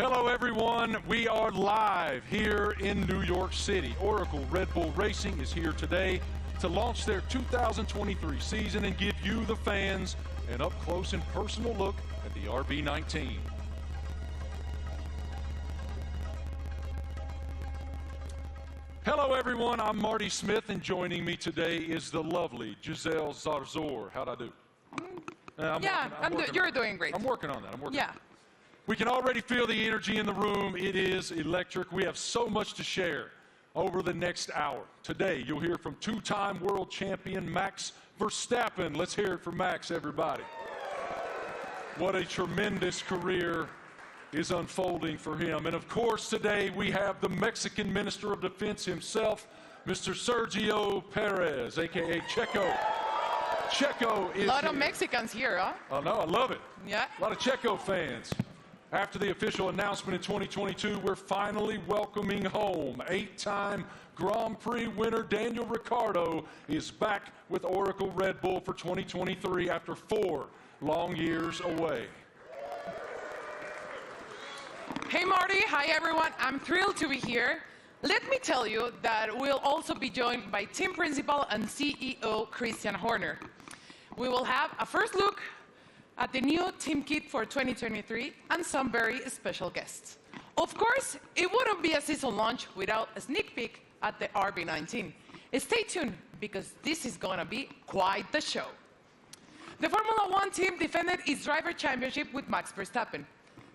Hello everyone, we are live here in New York City. Oracle Red Bull Racing is here today to launch their 2023 season and give you, the fans, an up-close and personal look at the RB19. Hello everyone, I'm Marty Smith, and joining me today is the lovely Giselle Zarzor. How'd I do? You're doing great. I'm working on that. Yeah. We can already feel the energy in the room. It is electric. We have so much to share over the next hour. Today, you'll hear from two-time world champion Max Verstappen. Let's hear it from Max, everybody. What a tremendous career is unfolding for him. And of course, today we have the Mexican Minister of Defense himself, Mr. Checo Pérez, a.k.a. Checo. Checo is a lot of Mexicans here, huh? I know, I love it. Yeah. A lot of Checo fans. After the official announcement in 2022, we're finally welcoming home. 8-time Grand Prix winner Daniel Ricciardo is back with Oracle Red Bull for 2023 after 4 long years away. Hey Marty, hi everyone. I'm thrilled to be here. Let me tell you that we'll also be joined by team principal and CEO Christian Horner. We will have a first look at the new team kit for 2023 and some very special guests. Of course, it wouldn't be a season launch without a sneak peek at the RB19. Stay tuned, because this is gonna be quite the show. The Formula One team defended its driver championship with Max Verstappen.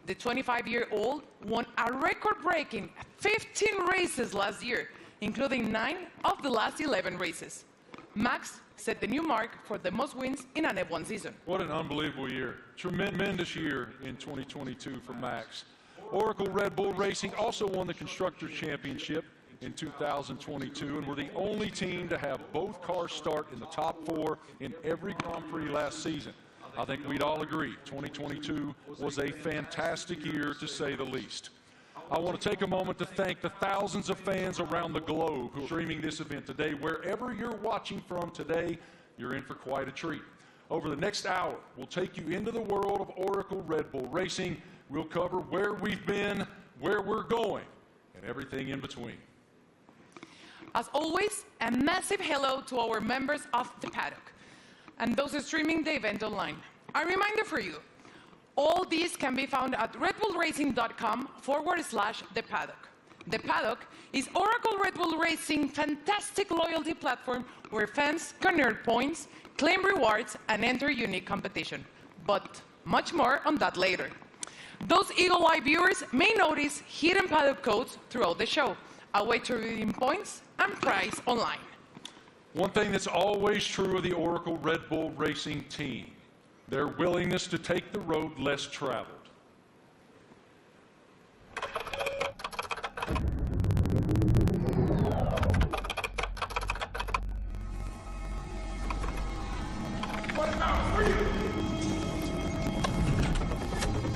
The 25-year-old won a record-breaking 15 races last year, including 9 of the last 11 races. Max set the new mark for the most wins in an F1 season. What an unbelievable year. Tremendous year in 2022 for Max. Oracle Red Bull Racing also won the Constructors' Championship in 2022 and were the only team to have both cars start in the top 4 in every Grand Prix last season. I think we'd all agree 2022 was a fantastic year, to say the least. I want to take a moment to thank the thousands of fans around the globe who are streaming this event today. Wherever you're watching from today, you're in for quite a treat. Over the next hour, we'll take you into the world of Oracle Red Bull Racing. We'll cover where we've been, where we're going, and everything in between. As always, a massive hello to our members of the paddock and those streaming the event online. A reminder for you, all these can be found at redbullracing.com/the paddock. The paddock is Oracle Red Bull Racing's fantastic loyalty platform where fans can earn points, claim rewards, and enter unique competition. But much more on that later. Those eagle-eye viewers may notice hidden paddock codes throughout the show, a way to redeem points and prize online. One thing that's always true of the Oracle Red Bull Racing team, their willingness to take the road less traveled.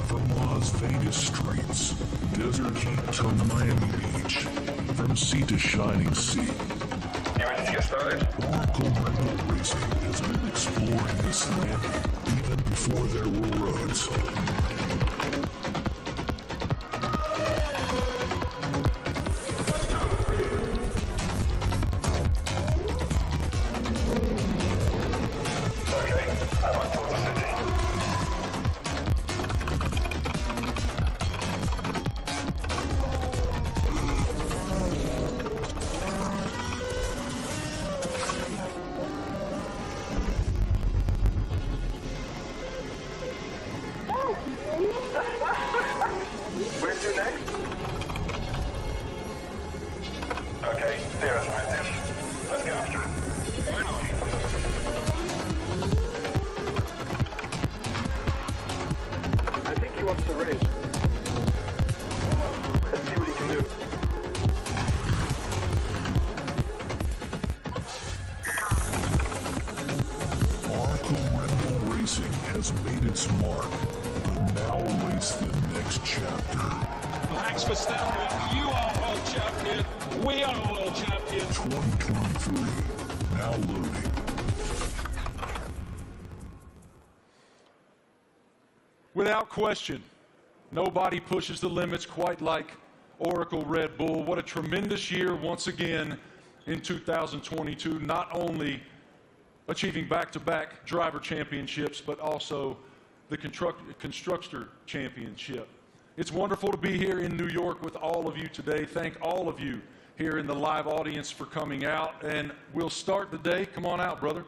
From Las Vegas streets, desert heat to Miami Beach, from sea to shining sea. You ready to get started? Oracle Red Bull Racing has been exploring this land even before there were roads. Okay, I'm on Tour City. Where to next? Okay, there's my dish. Let's go. I think he wants to race. Let's see what he can do. Oracle Red Bull Racing has made its mark, but now awaits the next chapter. Max Verstappen, you are world champion. We are world champion. 2023, now loading. Without question, Nobody pushes the limits quite like Oracle Red Bull. What a tremendous year once again in 2022, not only achieving back-to-back driver championships, but also the constructor championship. It's wonderful to be here in New York with all of you today. Thank all of you here in the live audience for coming out. And we'll start the day, come on out, brother,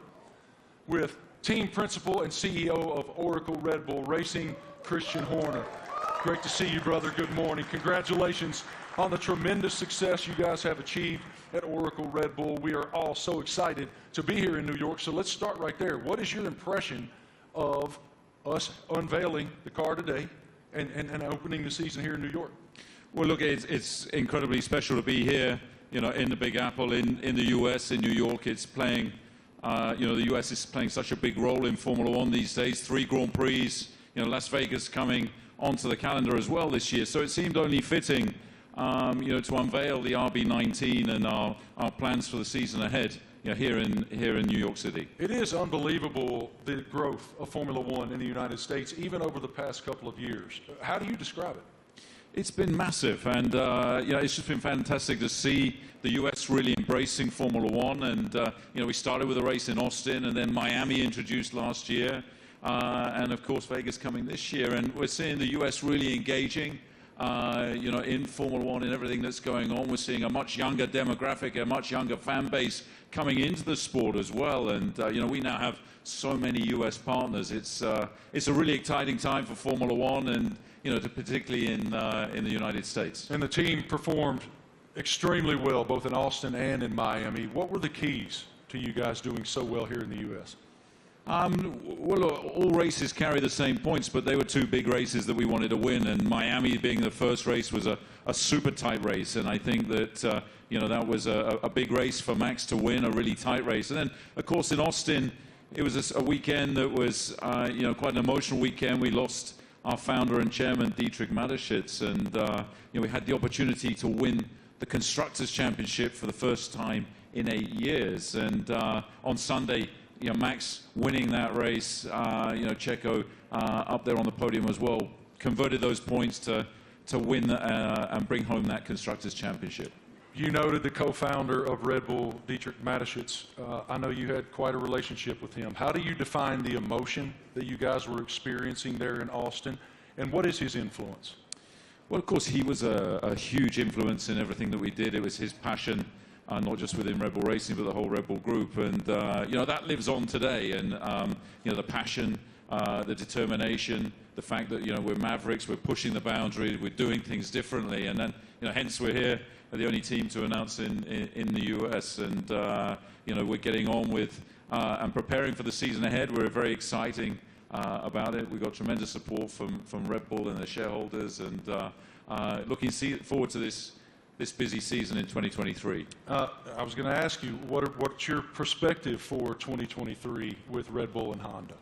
with team principal and CEO of Oracle Red Bull Racing, Christian Horner. Great to see you, brother. Good morning. Congratulations on the tremendous success you guys have achieved at Oracle Red Bull. We are all so excited to be here in New York. So let's start right there. What is your impression of us unveiling the car today and opening the season here in New York? Well, look, it's incredibly special to be here, in the Big Apple, in the U.S., in New York. It's playing, the U.S. is playing such a big role in Formula One these days. 3 Grand Prix, Las Vegas coming onto the calendar as well this year. So it seemed only fitting, to unveil the RB19 and our plans for the season ahead, here in New York City. It is unbelievable, the growth of Formula One in the United States, even over the past couple of years. How do you describe it? It's been massive, and it's just been fantastic to see the U.S. really embracing Formula One. And we started with a race in Austin, and then Miami introduced last year, and of course Vegas coming this year. And we're seeing the U.S. really engaging, in Formula One and everything that's going on. We're seeing a much younger demographic, a much younger fan base coming into the sport as well. And we now have so many U.S. partners. It's a really exciting time for Formula One, and particularly in the United States. And the team performed extremely well, both in Austin and in Miami. What were the keys to you guys doing so well here in the U.S.? Well, all races carry the same points, but they were 2 big races that we wanted to win. And Miami, being the first race, was a super tight race. And I think that that was a big race for Max to win, a really tight race. And then, of course, in Austin, it was a weekend that was quite an emotional weekend. We lost our founder and chairman, Dietrich Mateschitz, and we had the opportunity to win the Constructors' Championship for the first time in 8 years. And on Sunday, Max winning that race, Checo up there on the podium as well, converted those points to win and bring home that Constructors' Championship. You noted the co-founder of Red Bull, Dietrich Mateschitz. I know you had quite a relationship with him. How do you define the emotion that you guys were experiencing there in Austin, and what is his influence? Well, of course, he was a huge influence in everything that we did. It was his passion, not just within Red Bull Racing, but the whole Red Bull group. And, that lives on today. And, the passion, the determination, the fact that, we're mavericks, we're pushing the boundaries, we're doing things differently. And then, hence we're here, the only team to announce in the U.S. And, we're getting on with and preparing for the season ahead. We're very exciting about it. We've got tremendous support from Red Bull and their shareholders, and looking forward to this busy season in 2023. I was going to ask you, what's your perspective for 2023 with Red Bull and Honda?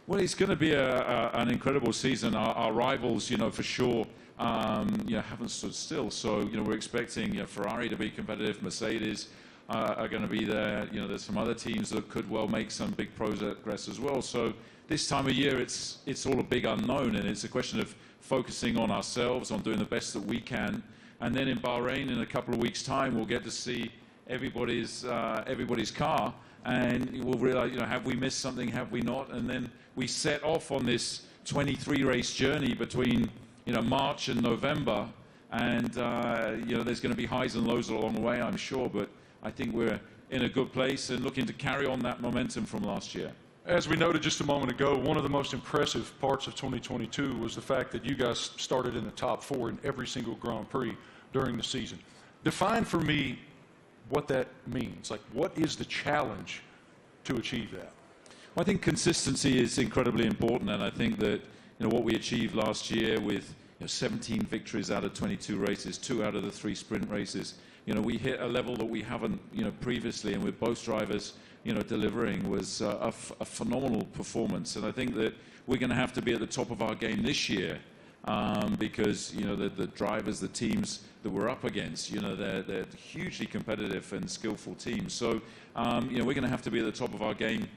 Well, it's going to be an incredible season. Our rivals, for sure, haven't stood still. So, we're expecting Ferrari to be competitive. Mercedes are going to be there. There's some other teams that could well make some big progress as well. So this time of year, it's all a big unknown, and it's a question of focusing on ourselves, on doing the best that we can. And then in Bahrain, in a couple of weeks' time, we'll get to see everybody's car, and we'll realize, have we missed something, have we not? And then we set off on this 23-race journey between, March and November, and, there's going to be highs and lows along the way, I'm sure, but I think we're in a good place and looking to carry on that momentum from last year. As we noted just a moment ago, one of the most impressive parts of 2022 was the fact that you guys started in the top 4 in every single Grand Prix during the season. Define for me what that means. Like, what is the challenge to achieve that? Well, I think consistency is incredibly important, and I think that what we achieved last year with 17 victories out of 22 races, 2 out of the 3 sprint races, we hit a level that we haven't previously, and with both drivers delivering was a phenomenal performance. And I think that we're going to have to be at the top of our game this year because the drivers, the teams that we're up against, they're hugely competitive and skillful teams. So we're going to have to be at the top of our game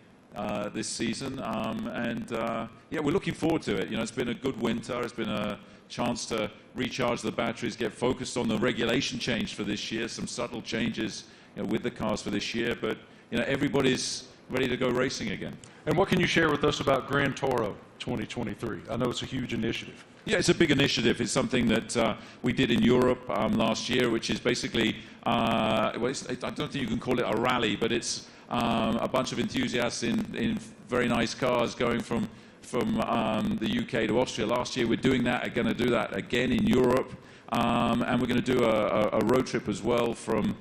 this season. Yeah, we're looking forward to it. You know, it's been a good winter. It's been a chance to recharge the batteries, get focused on the regulation change for this year, some subtle changes, you know, with the cars for this year. But, you know, everybody's ready to go racing again. And what can you share with us about Gran Toro 2023? I know it's a huge initiative. Yeah, it's a big initiative. It's something that we did in Europe last year, which is basically, I don't think you can call it a rally, but it's a bunch of enthusiasts in very nice cars going from the UK to Austria. Last year we're doing that, are going to do that again in Europe, and we're going to do a road trip as well from,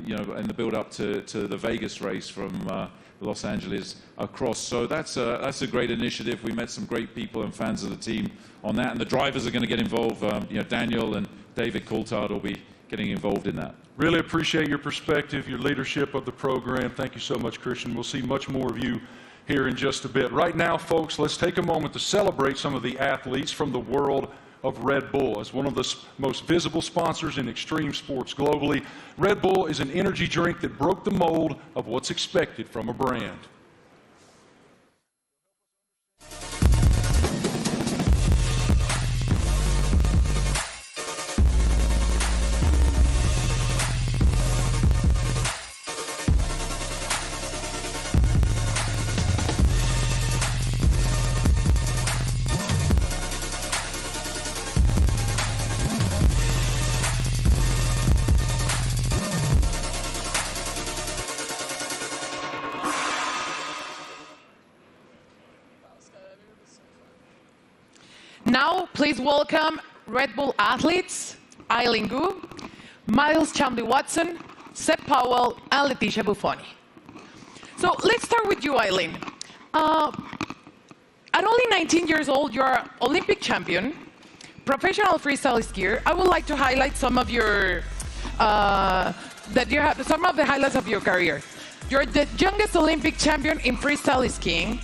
you know, in the build-up to the Vegas race from Los Angeles across. So that's a great initiative. We met some great people and fans of the team on that, and the drivers are going to get involved. You know, Daniel and David Coulthard will be getting involved in that. Really appreciate your perspective, your leadership of the program. Thank you so much, Christian. We'll see much more of you here in just a bit. Right now, folks, let's take a moment to celebrate some of the athletes from the world of Red Bull. As one of the most visible sponsors in extreme sports globally, Red Bull is an energy drink that broke the mold of what's expected from a brand. Now, please welcome Red Bull athletes, Eileen Gu, Miles Chambliss-Watson, Seb Powell, and Leticia Buffoni. So let's start with you, Eileen. At only 19 years old, you're an Olympic champion, professional freestyle skier. I would like to highlight some of your some of the highlights of your career. You're the youngest Olympic champion in freestyle skiing,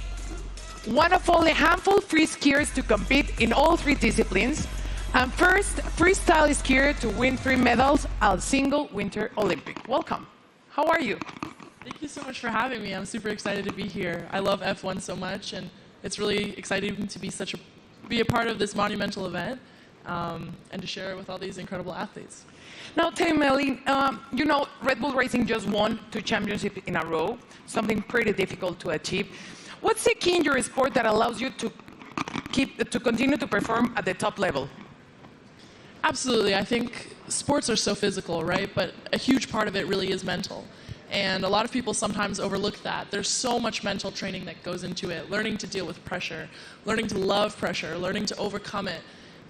one of only a handful of free skiers to compete in all three disciplines, and first freestyle skier to win 3 medals at a single Winter Olympic. Welcome. How are you? Thank you so much for having me. I'm super excited to be here. I love F1 so much, and it's really exciting to be a part of this monumental event and to share it with all these incredible athletes. Now, tell me, Eileen, you know, Red Bull Racing just won 2 championships in a row, something pretty difficult to achieve. What's the key in your sport that allows you to continue to perform at the top level? Absolutely. I think sports are so physical, right? But a huge part of it really is mental. And a lot of people sometimes overlook that. There's so much mental training that goes into it, learning to deal with pressure, learning to love pressure, learning to overcome it,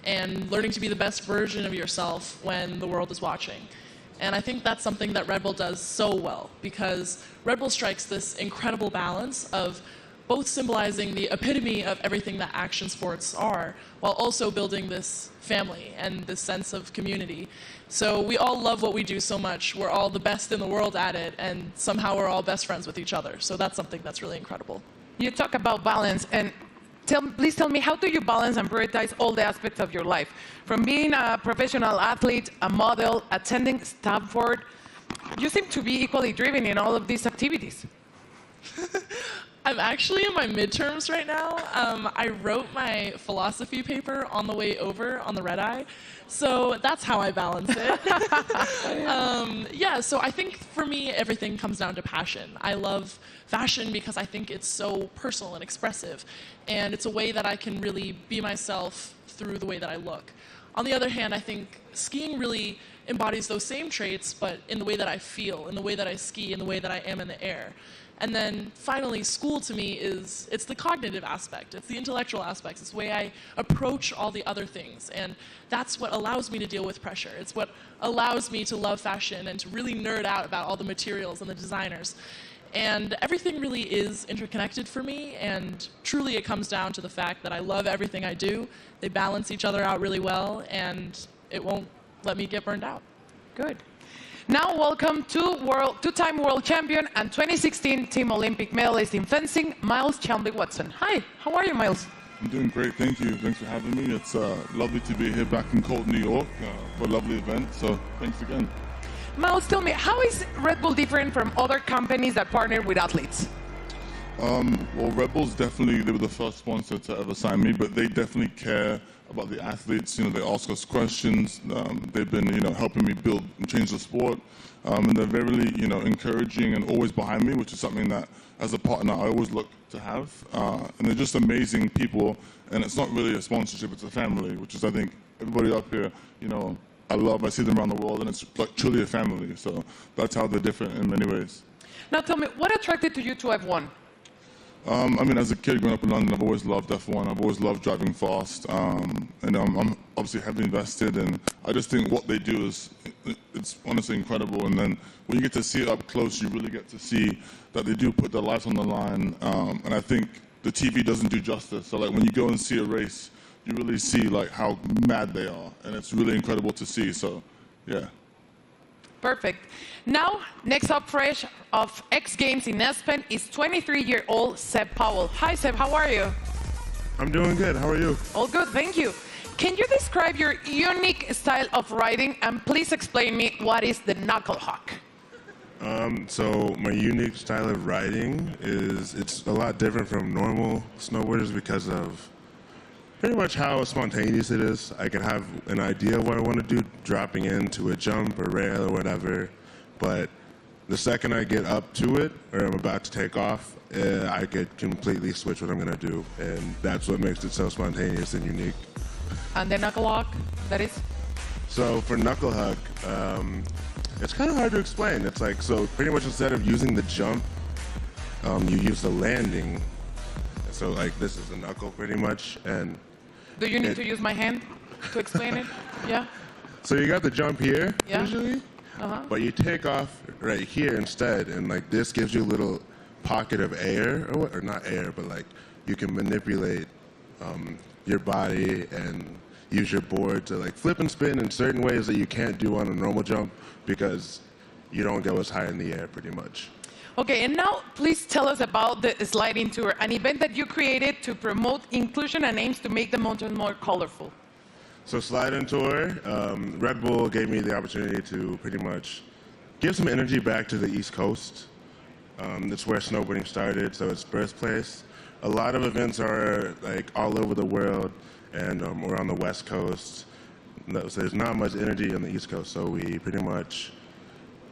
and learning to be the best version of yourself when the world is watching. And I think that's something that Red Bull does so well, because Red Bull strikes this incredible balance of both symbolizing the epitome of everything that action sports are, while also building this family and this sense of community. So we all love what we do so much. We're all the best in the world at it, and somehow we're all best friends with each other. So that's something that's really incredible. You talk about balance, and please tell me, how do you balance and prioritize all the aspects of your life? From being a professional athlete, a model, attending Stanford, you seem to be equally driven in all of these activities. I'm actually in my midterms right now. I wrote my philosophy paper on the way over on the red eye, so that's how I balance it. Yeah, so I think for me, everything comes down to passion. I love fashion because I think it's so personal and expressive, and it's a way that I can really be myself through the way that I look. On the other hand, I think skiing really embodies those same traits, but in the way that I feel, in the way that I ski, in the way that I am in the air. And then finally, school to me it's the cognitive aspect, it's the intellectual aspects, it's the way I approach all the other things. And that's what allows me to deal with pressure. It's what allows me to love fashion and to really nerd out about all the materials and the designers. And everything really is interconnected for me, and truly it comes down to the fact that I love everything I do. They balance each other out really well, and it won't let me get burned out. Good. Now welcome two-time world champion and 2016 Team Olympic medalist in fencing, Miles Chambliss-Watson. Hi, how are you, Miles? I'm doing great, thank you. Thanks for having me. It's lovely to be here back in cold New York for a lovely event, so thanks again. Miles, tell me, how is Red Bull different from other companies that partner with athletes? Well, Red Bull's definitely, they were the first sponsor to ever sign me, but they definitely care about the athletes. They ask us questions. They've been, helping me build and change the sport. And they're very, encouraging and always behind me, which is something that, as a partner, I always look to have. And they're just amazing people. And it's not really a sponsorship, it's a family, which is, I think, everybody up here, I see them around the world, and it's like truly a family. So that's how they're different in many ways. Now tell me, what attracted you to F1? As a kid growing up in London, I've always loved F1. I've always loved driving fast. And I'm obviously heavily invested, and I just think what they do it's honestly incredible. And then when you get to see it up close, you really get to see that they do put their life on the line. And I think the TV doesn't do justice. So like when you go and see a race, you really see like how mad they are, and it's really incredible to see. So, yeah. Perfect. Now, next up fresh of X Games in Aspen is 23-year-old Seb Powell. Hi, Seb, how are you? I'm doing good. How are you? All good, thank you. Can you describe your unique style of riding, and please explain me what is the knuckle hawk? So my unique style of riding it's a lot different from normal snowboarders because of pretty much how spontaneous it is. I can have an idea of what I want to do dropping into a jump or rail or whatever, but the second I get up to it or I'm about to take off, I could completely switch what I'm going to do, and that's what makes it so spontaneous and unique. And the knuckle hawk, that is? So for knuckle hug, it's kind of hard to explain. It's like, so pretty much instead of using the jump, you use the landing. So like this is a knuckle pretty much, and do you need to use my hand to explain it? Yeah. So you got the jump here usually, but you take off right here instead, and like this gives you a little pocket of air, or not air, but like you can manipulate your body and use your board to like flip and spin in certain ways that you can't do on a normal jump because you don't go as high in the air pretty much. Okay, and now please tell us about the sliding tour, an event that you created to promote inclusion and aims to make the mountain more colorful. So sliding tour, Red Bull gave me the opportunity to pretty much give some energy back to the East Coast. That's where snowboarding started, so it's birthplace. A lot of events are like all over the world, and we're on the West Coast. So there's not much energy on the East Coast, so we pretty much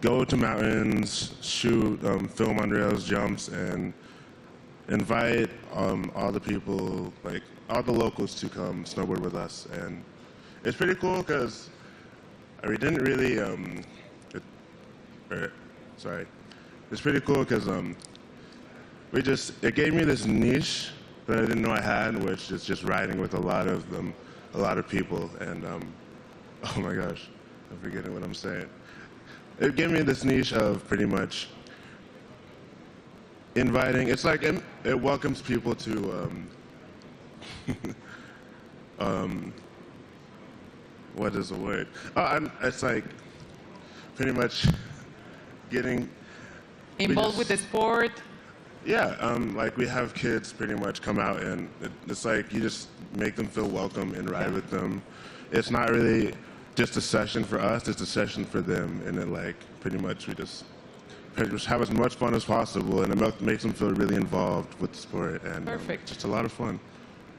go to mountains, shoot, film on rails, jumps, and invite all the people, like all the locals, to come snowboard with us. And it's pretty cool because we didn't really, it's pretty cool because it gave me this niche that I didn't know I had, which is just riding with a lot of people. And oh my gosh, I'm forgetting what I'm saying. It gave me this niche of pretty much inviting. It's like it welcomes people to what is the word? It's like pretty much getting involved with the sport. Yeah, like we have kids pretty much come out, and it's like you just make them feel welcome and ride with them. It's not really just a session for us, it's a session for them, and then like pretty much we just have as much fun as possible, and it makes them feel really involved with the sport, and just a lot of fun.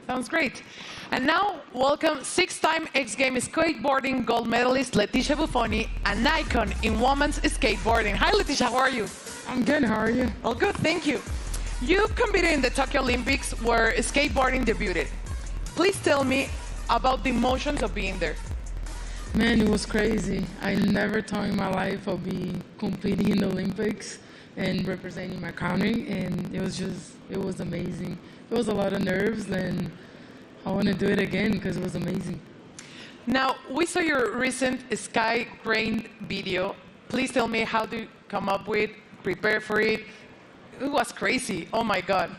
Sounds great. And now, welcome six-time X Games skateboarding gold medalist Leticia Buffoni, an icon in women's skateboarding. Hi Leticia, how are you? I'm good, how are you? All good, thank you. You competed in the Tokyo Olympics where skateboarding debuted. Please tell me about the emotions of being there. Man, it was crazy. I never thought in my life I'd be competing in the Olympics and representing my country, and it was amazing. It was a lot of nerves, and I want to do it again because it was amazing. Now, we saw your recent Sky Crane video. Please tell me how to come up with, prepare for it. It was crazy, oh my God.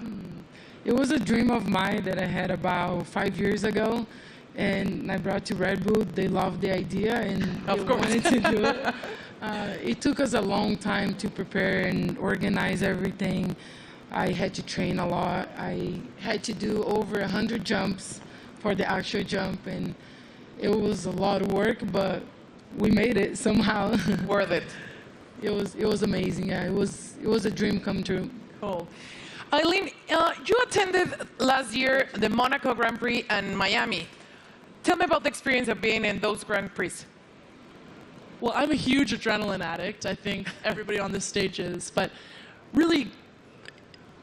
It was a dream of mine that I had about 5 years ago, and I brought to Red Bull. They loved the idea, and they wanted to do it. It took us a long time to prepare and organize everything. I had to train a lot. I had to do over 100 jumps for the actual jump, and it was a lot of work, but we made it somehow. Worth it. It was amazing. Yeah, it was a dream come true. Cool. Eileen, you attended last year the Monaco Grand Prix and Miami. Tell me about the experience of being in those Grand Prix. Well, I'm a huge adrenaline addict. I think everybody on this stage is, but really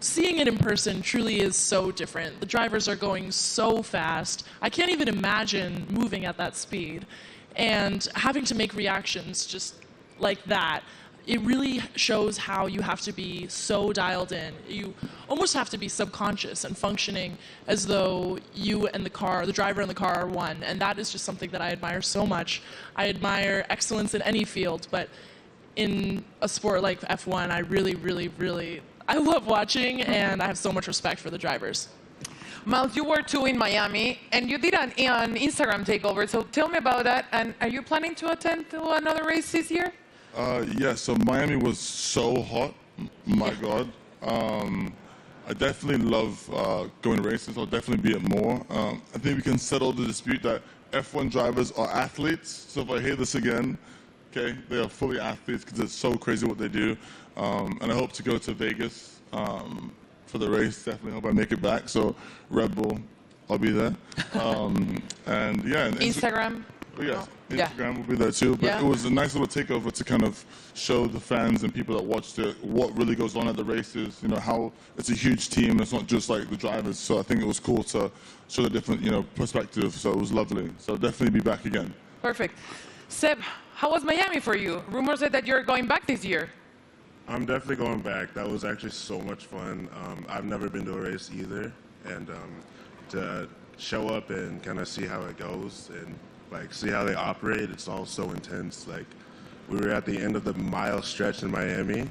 seeing it in person truly is so different. The drivers are going so fast. I can't even imagine moving at that speed and having to make reactions just like that. It really shows how you have to be so dialed in. You almost have to be subconscious and functioning as though you and the driver and the car are one. And that is just something that I admire so much. I admire excellence in any field, but in a sport like F1, I really, I love watching, and I have so much respect for the drivers. Miles, you were too in Miami, and you did an Instagram takeover, so tell me about that. And are you planning to attend to another race this year? Yeah, so Miami was so hot. My God. I definitely love going to races. I'll definitely be at more. I think we can settle the dispute that F1 drivers are athletes. So if I hear this again, okay, they are fully athletes because it's so crazy what they do. And I hope to go to Vegas for the race. Definitely hope I make it back. So Red Bull, I'll be there. And yeah. And Instagram? Yes, Instagram will be there too. But it was a nice little takeover to kind of show the fans and people that watched it what really goes on at the races. You know, how it's a huge team. It's not just like the drivers. So I think it was cool to show the different, perspective. So it was lovely. So definitely be back again. Perfect. Seb, how was Miami for you? Rumors said that you're going back this year. I'm definitely going back. That was actually so much fun. I've never been to a race either. And to show up and kind of see how it goes and see how they operate, it's all so intense. We were at the end of the mile stretch in Miami,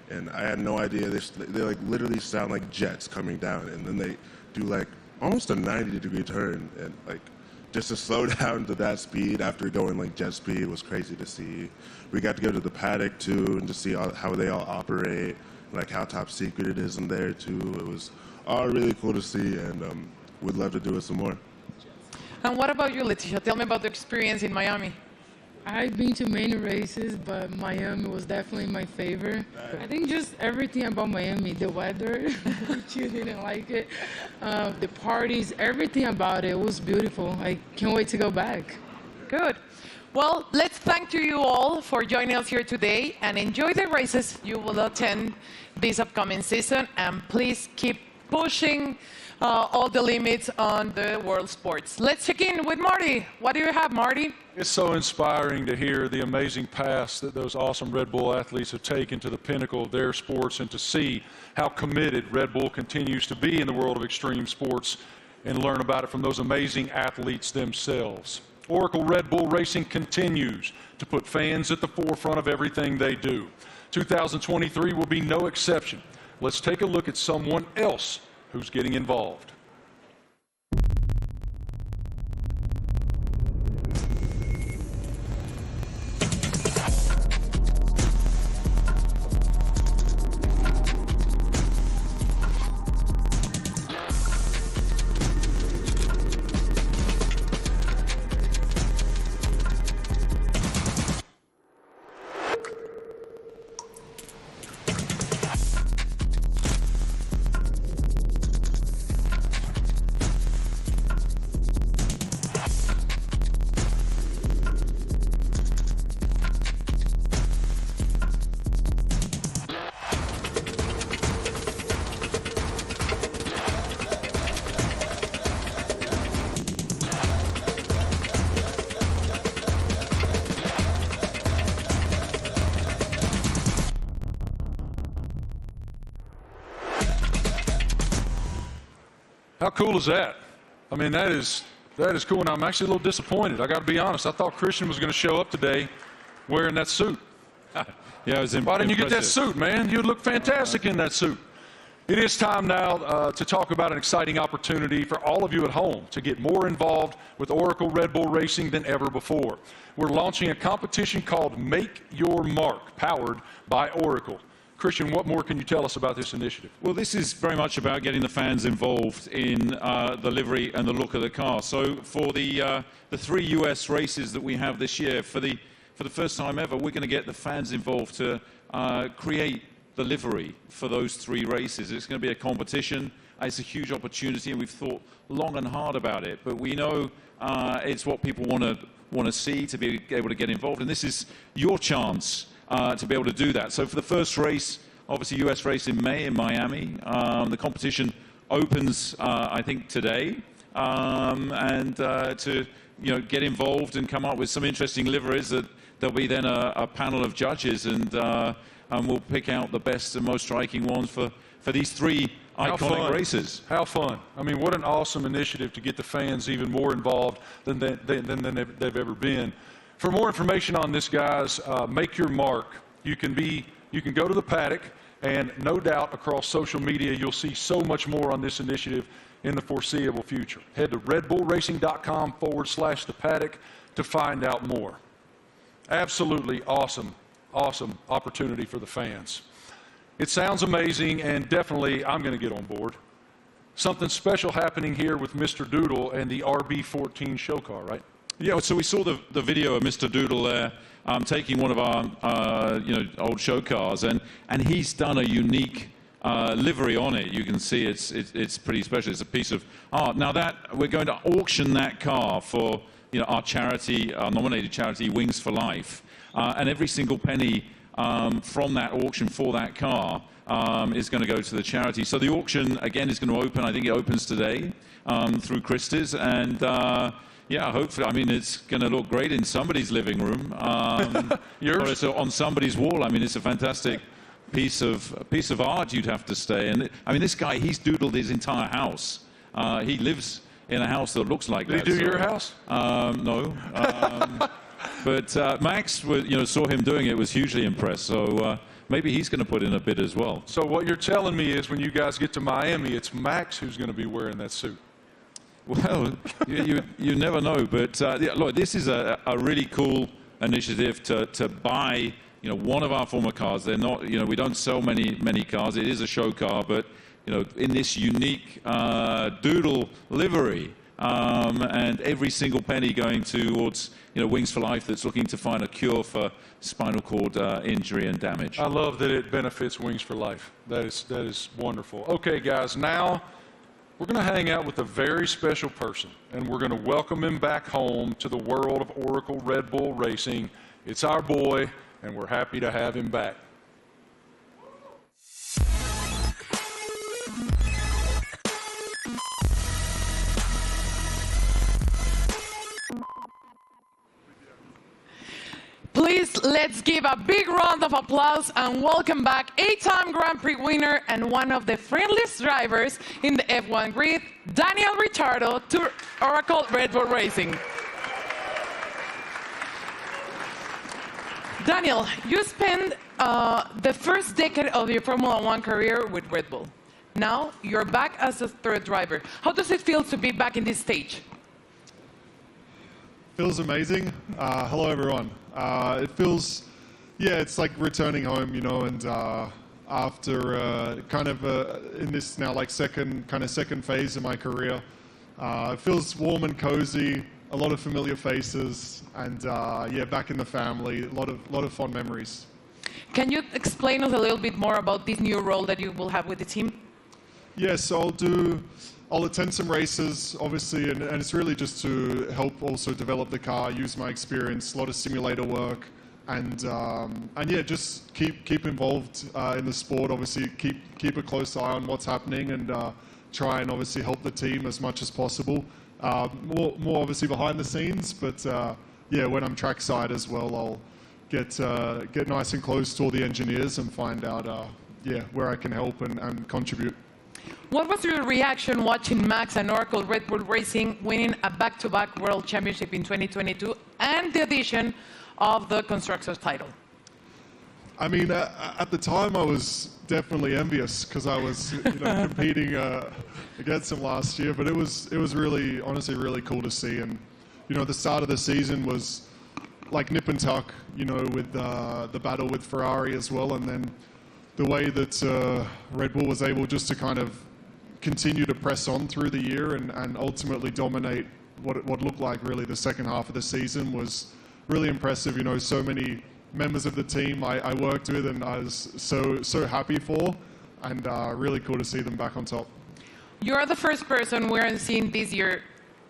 and I had no idea. They literally sound like jets coming down, and then they do almost a 90-degree turn, and just to slow down to that speed after going jet speed was crazy to see. We got to go to the paddock too, and to see how they all operate, how top secret it is in there too. It was all really cool to see, and we'd love to do it some more. And what about you, Leticia? Tell me about the experience in Miami. I've been to many races, but Miami was definitely my favorite. I think just everything about Miami, the weather, which you didn't like it, the parties, everything about it was beautiful. I can't wait to go back. Good. Well, let's thank you all for joining us here today, and enjoy the races you will attend this upcoming season, and please keep pushing all the limits on the world sports. Let's check in with Marty. What do you have, Marty? It's so inspiring to hear the amazing paths that those awesome Red Bull athletes have taken to the pinnacle of their sports, and to see how committed Red Bull continues to be in the world of extreme sports, and learn about it from those amazing athletes themselves. Oracle Red Bull Racing continues to put fans at the forefront of everything they do. 2023 will be no exception. Let's take a look at someone else who's getting involved. How cool is that? I mean, that is cool, and I'm actually a little disappointed. I got to be honest. I thought Christian was going to show up today wearing that suit. Yeah, it was Why didn't you get that suit, man? You'd look fantastic in that suit. It is time now to talk about an exciting opportunity for all of you at home to get more involved with Oracle Red Bull Racing than ever before. We're launching a competition called Make Your Mark, powered by Oracle. Christian, what more can you tell us about this initiative? Well, this is very much about getting the fans involved in the livery and the look of the car. So for the 3 US races that we have this year, for the first time ever, we're going to get the fans involved to create the livery for those 3 races. It's going to be a competition. It's a huge opportunity, and we've thought long and hard about it. But we know it's what people want to see, to be able to get involved. And this is your chance to be able to do that. So for the first race, obviously US race in May in Miami, the competition opens, I think, today. And to get involved and come up with some interesting liveries, that there'll be then a panel of judges, and we'll pick out the best and most striking ones for these 3 iconic races. How fun. I mean, what an awesome initiative to get the fans even more involved than they've ever been. For more information on this, guys, make your mark. You can go to the paddock, and no doubt across social media you'll see so much more on this initiative in the foreseeable future. Head to redbullracing.com/the paddock to find out more. Absolutely awesome opportunity for the fans. It sounds amazing, and definitely I'm going to get on board. Something special happening here with Mr. Doodle and the RB14 show car, right? Yeah, so we saw the video of Mr. Doodle there taking one of our old show cars, and he's done a unique livery on it. You can see it's pretty special. It's a piece of art. Now that we're going to auction that car for our charity, our nominated charity, Wings for Life, and every single penny from that auction for that car is going to go to the charity. So the auction again is going to open. I think it opens today through Christie's, and yeah, hopefully, I mean, it's going to look great in somebody's living room. Yours? Or it's on somebody's wall. I mean, it's a fantastic piece of art, you'd have to say. And I mean, this guy, he's doodled his entire house. He lives in a house that looks like that. Did he do your house? No. But Max, saw him doing it, was hugely impressed. So maybe he's going to put in a bid as well. So what you're telling me is when you guys get to Miami, it's Max who's going to be wearing that suit. Well, you never know. But yeah, look, this is a really cool initiative to buy one of our former cars. They're not, we don't sell many cars. It is a show car, but in this unique doodle livery, and every single penny going towards Wings for Life, that's looking to find a cure for spinal cord injury and damage. I love that it benefits Wings for Life. That is wonderful. Okay, guys, now we're going to hang out with a very special person, and we're going to welcome him back home to the world of Oracle Red Bull Racing. It's our boy, and we're happy to have him back. Please, let's give a big round of applause and welcome back 8-time Grand Prix winner and one of the friendliest drivers in the F1 grid, Daniel Ricciardo, to Oracle Red Bull Racing. Daniel, you spent the first decade of your Formula One career with Red Bull. Now you're back as a third driver. How does it feel to be back in this stage? Feels amazing. Hello, everyone. It feels, yeah, it's like returning home, and after kind of in this now like second phase of my career, it feels warm and cozy. A lot of familiar faces, and yeah, back in the family. A lot of fond memories. Can you explain us a little bit more about this new role that you will have with the team? Yes, I'll attend some races, obviously, and it's really just to help also develop the car, use my experience, a lot of simulator work, and yeah, just keep involved in the sport. Obviously, keep a close eye on what's happening, and try and obviously help the team as much as possible. More obviously behind the scenes, but yeah, when I'm trackside as well, I'll get nice and close to all the engineers and find out yeah, where I can help and contribute. What was your reaction watching Max and Oracle Red Bull Racing winning a back-to-back World Championship in 2022 and the addition of the Constructors title? I mean, at the time I was definitely envious because I was competing against them last year, but it was really, honestly, really cool to see. And the start of the season was like nip and tuck, with the battle with Ferrari as well, and then the way that Red Bull was able just to kind of continue to press on through the year and ultimately dominate what looked like really the second half of the season was really impressive. So many members of the team I worked with and I was so happy for, and really cool to see them back on top. You're the first person we're seeing this year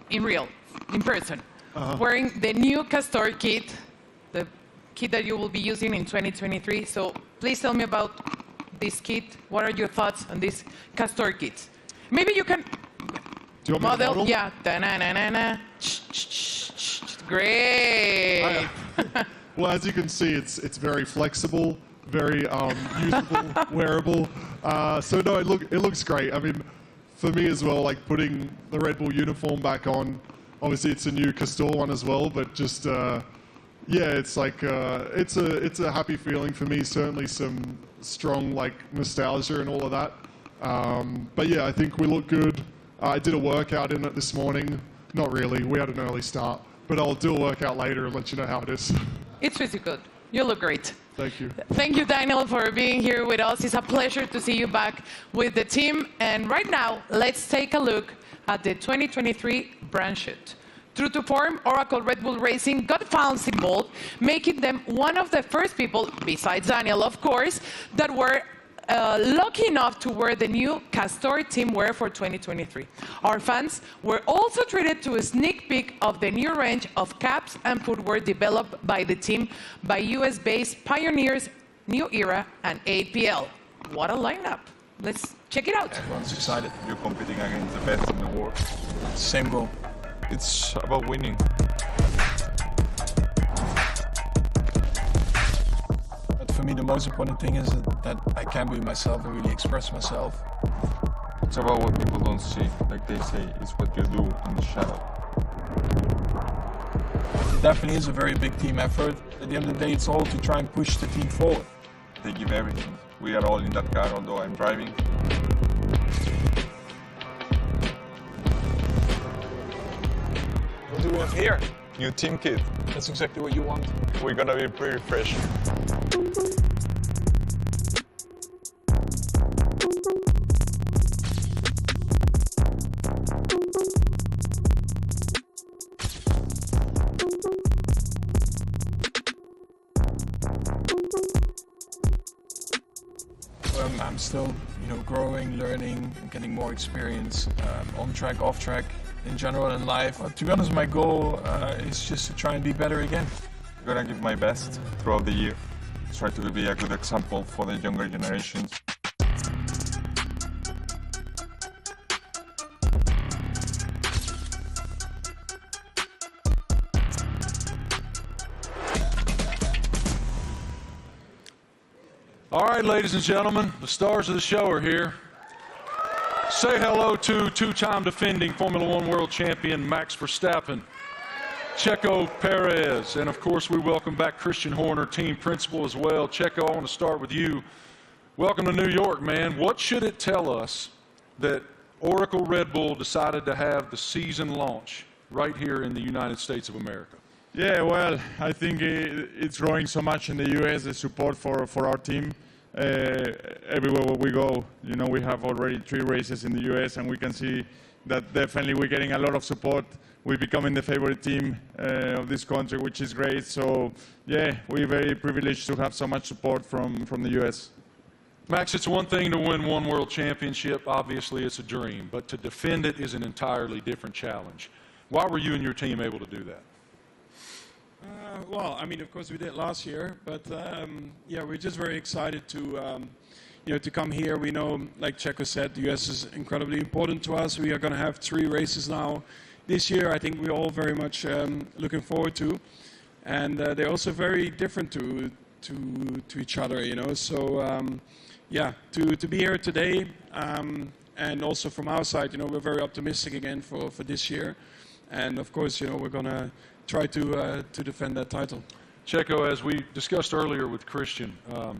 in person, wearing the new Castor kit, the kit that you will be using in 2023. So please tell me about this kit. What are your thoughts on this Castor kit? Maybe you can Do you want me to model? Yeah. Da-na-na-na-na. Great. Well, as you can see, it's very flexible, very usable, wearable. So no, it looks great. I mean, for me as well, like putting the Red Bull uniform back on. Obviously, it's a new Castor one as well, but just yeah, it's like it's a happy feeling for me. Certainly, some strong like nostalgia and all of that. But yeah, I think we look good. I did a workout in it this morning. Not really. We had an early start, but I'll do a workout later and let you know how it is. It's really good. You look great. Thank you. Thank you, Daniel, for being here with us. It's a pleasure to see you back with the team. And right now, let's take a look at the 2023 brand shoot. True to form, Oracle Red Bull Racing got fans involved, making them one of the first people, besides Daniel, of course, that were lucky enough to wear the new Castor team wear for 2023. Our fans were also treated to a sneak peek of the new range of caps and footwear developed by the team by US-based pioneers New Era and APL. What a lineup. Let's check it out. Everyone's excited. You're competing against the best in the world. Same goal. It's about winning. For me, the most important thing is that I can be myself and really express myself. It's about what people don't see. Like they say, it's what you do in the shadow. It definitely is a very big team effort. At the end of the day, it's all to try and push the team forward. They give everything. We are all in that car, although I'm driving. What do we have here? New team kit. That's exactly what you want. We're gonna be pretty fresh. I'm still, growing, learning, and getting more experience on track, off track, in general in life. To be honest, my goal is just to try and be better again. I'm gonna give my best throughout the year. Try to be a good example for the younger generations. All right, ladies and gentlemen, the stars of the show are here. Say hello to two-time defending Formula One world champion Max Verstappen, Checo Pérez, and of course we welcome back Christian Horner, team principal as well. Checo, I want to start with you. Welcome to New York, man. What should it tell us that Oracle Red Bull decided to have the season launch right here in the United States of America? Yeah, well, I think it's growing so much in the U.S., the support for our team. Everywhere we go, we have already 3 races in the U.S. and we can see that definitely we're getting a lot of support. We're becoming the favorite team of this country, which is great. So, yeah, we're very privileged to have so much support from the U.S. Max, it's one thing to win one world championship. Obviously, it's a dream. But to defend it is an entirely different challenge. Why were you and your team able to do that? Well, I mean, of course we did last year, but yeah, we're just very excited to, to come here. We know, like Checo said, the US is incredibly important to us. We are going to have 3 races now this year. I think we're all very much looking forward to, and they're also very different to each other, So, yeah, to be here today, and also from our side, we're very optimistic again for this year, and of course, we're going to try to defend that title. Checo, as we discussed earlier with Christian,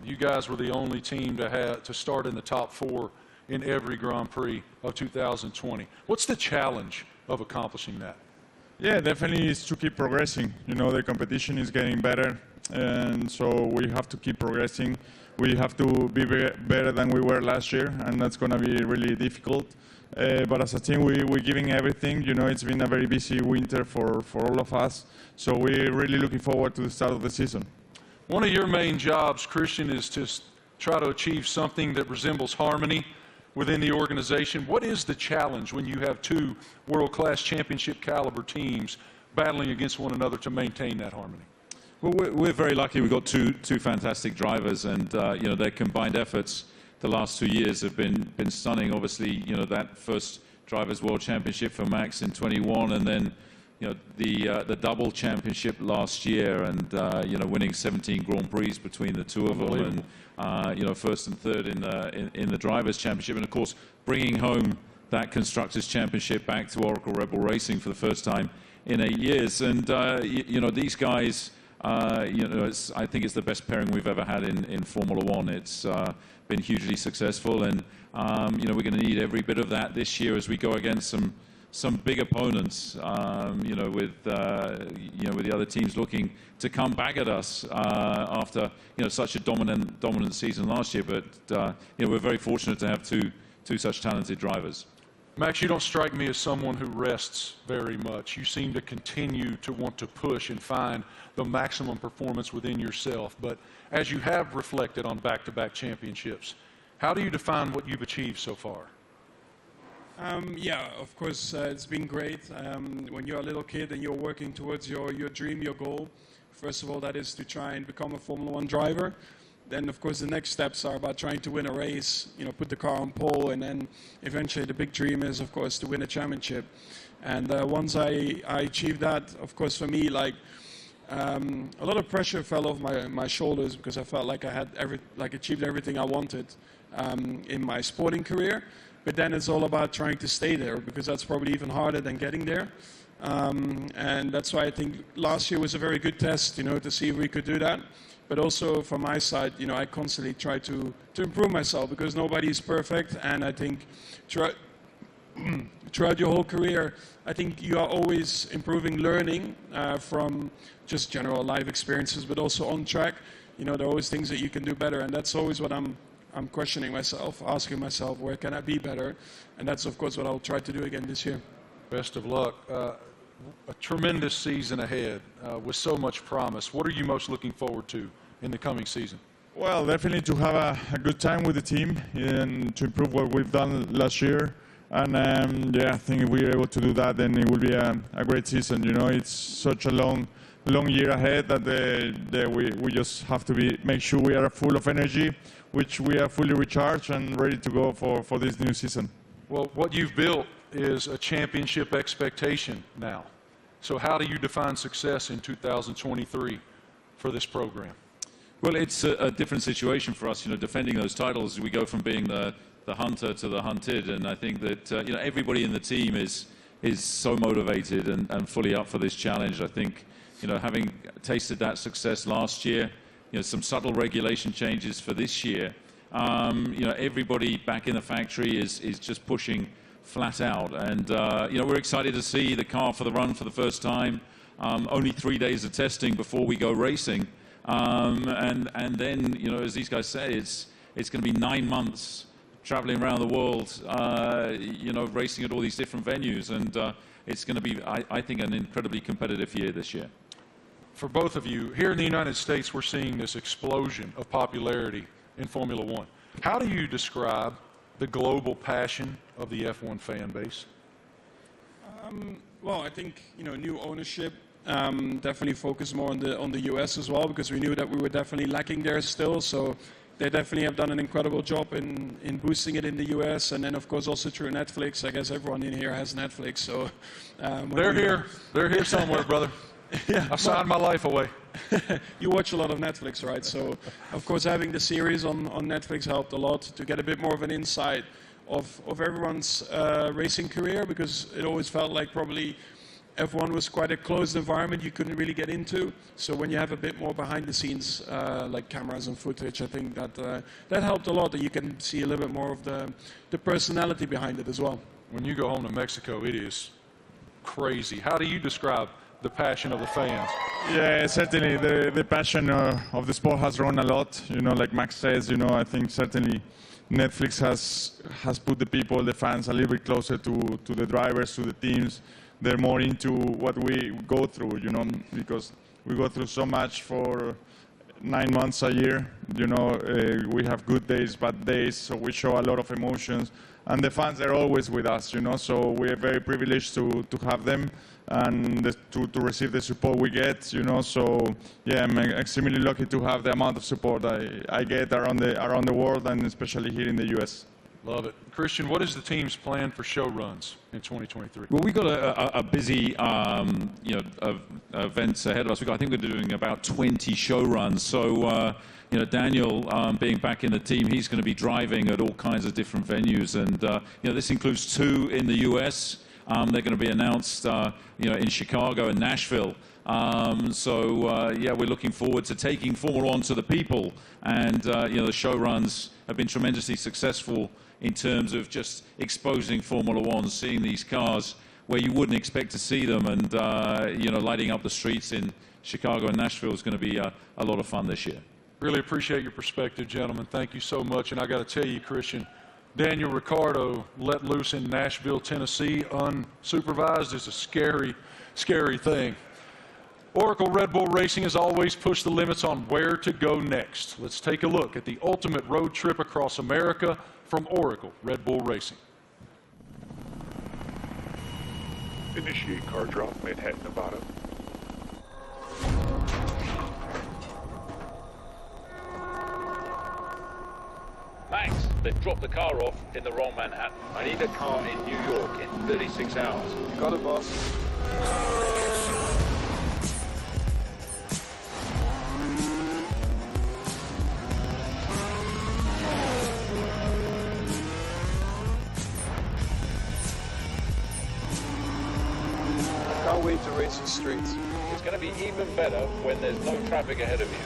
you guys were the only team to start in the top 4 in every Grand Prix of 2020. What's the challenge of accomplishing that? Yeah, definitely is to keep progressing. The competition is getting better, and so we have to keep progressing. We have to be better than we were last year, and that's going to be really difficult. But as a team, we're giving everything. It's been a very busy winter for all of us. So we're really looking forward to the start of the season. One of your main jobs, Christian, is to try to achieve something that resembles harmony within the organization. What is the challenge when you have two world-class championship caliber teams battling against one another to maintain that harmony? Well, we're very lucky. We've got two fantastic drivers, and you know, their combined efforts the last 2 years have been stunning. Obviously, you know, that first Drivers' World Championship for Max in 21, and then you know, the double championship last year, and you know, winning 17 Grand Prix between the two of them, and you know, first and third in the Drivers' Championship, and of course bringing home that Constructors' Championship back to Oracle Red Bull Racing for the first time in 8 years. And you know, these guys, you know, I think it's the best pairing we've ever had in Formula One. It's been hugely successful, and you know, we're going to need every bit of that this year as we go against some big opponents, you know, with the other teams looking to come back at us after, you know, such a dominant season last year. But you know, we're very fortunate to have two such talented drivers. Max, you don't strike me as someone who rests very much. You seem to continue to want to push and find the maximum performance within yourself. But as you have reflected on back-to-back championships, how do you define what you've achieved so far? Yeah, of course, it's been great. When you're a little kid and you're working towards your dream, your goal, first of all, that is to try and become a Formula One driver. Then, of course, the next steps are about trying to win a race, you know, put the car on pole, and then eventually the big dream is, of course, to win a championship. And once I achieved that, of course, for me, like, a lot of pressure fell off my shoulders, because I felt like I had achieved everything I wanted in my sporting career. But then it's all about trying to stay there, because that's probably even harder than getting there. And that's why I think last year was a very good test, you know, to see if we could do that. But also from my side, you know, I constantly try to improve myself, because nobody is perfect. And I think throughout your whole career, I think you are always improving, learning from just general life experiences, but also on track. You know, there are always things that you can do better, and that's always what I'm questioning myself, asking myself, where can I be better? And that's, of course, what I'll try to do again this year. Best of luck. A tremendous season ahead with so much promise. What are you most looking forward to in the coming season? Well, definitely to have a good time with the team and to improve what we've done last year. And yeah, I think if we're able to do that, then it will be a great season. You know, it's such a long year ahead that we just have to make sure we are full of energy, which we are fully recharged and ready to go for this new season. Well, what you've built is a championship expectation now. So how do you define success in 2023 for this program? Well, it's a different situation for us, you know, defending those titles. We go from being the hunter to the hunted, and I think that you know, everybody in the team is so motivated and fully up for this challenge. I think, you know, having tasted that success last year, you know, some subtle regulation changes for this year, you know, everybody back in the factory is just pushing flat out, and you know, we're excited to see the car for the run for the first time. Only 3 days of testing before we go racing, and then, you know, as these guys say, it's going to be 9 months traveling around the world, you know, racing at all these different venues, and it's going to be, I think, an incredibly competitive year this year. For both of you, here in the United States, we're seeing this explosion of popularity in Formula One. How do you describe the global passion of the F1 fan base? Well, I think, you know, new ownership definitely focused more on the US as well, because we knew that we were definitely lacking there still. So they definitely have done an incredible job in boosting it in the US, and then of course also through Netflix. I guess everyone in here has Netflix, so they're here somewhere, brother. Yeah, I signed my life away. You watch a lot of Netflix, right? So, of course, having the series on Netflix helped a lot to get a bit more of an insight of everyone's racing career, because it always felt like probably F1 was quite a closed environment you couldn't really get into. So when you have a bit more behind the scenes, like cameras and footage, I think that helped a lot, that you can see a little bit more of the personality behind it as well. When you go home to Mexico, it is crazy. How do you describe the passion of the fans? Yeah, certainly the passion of the sport has grown a lot. You know, like Max says, you know, I think certainly Netflix has put the people, the fans, a little bit closer to the drivers, to the teams. They're more into what we go through, you know, because we go through so much for 9 months, a year. You know, we have good days, bad days, so we show a lot of emotions. And the fans are always with us, you know, so we are very privileged to have them and to receive the support we get, you know. So, yeah, I'm extremely lucky to have the amount of support I get around the world and especially here in the U.S. Love it. Christian, what is the team's plan for show runs in 2023? Well, we've got a busy, events ahead of us. I think we're doing about 20 show runs. So, Daniel, being back in the team, he's going to be driving at all kinds of different venues. And, this includes 2 in the U.S. They're going to be announced, in Chicago and Nashville. We're looking forward to taking Formula One to the people. And, the show runs have been tremendously successful in terms of just exposing Formula One, seeing these cars where you wouldn't expect to see them, and lighting up the streets in Chicago and Nashville is going to be a lot of fun this year. Really appreciate your perspective, gentlemen. Thank you so much. And I got to tell you, Christian, Daniel Ricciardo let loose in Nashville, Tennessee, unsupervised is a scary, scary thing. Oracle Red Bull Racing has always pushed the limits on where to go next. Let's take a look at the ultimate road trip across America from Oracle Red Bull Racing. Initiate car drop, Manhattan, Nevada. Thanks. They've dropped the car off in the wrong Manhattan. I need a car in New York in 36 hours. You got it, boss. Can't wait to race the streets. It's going to be even better when there's no traffic ahead of you.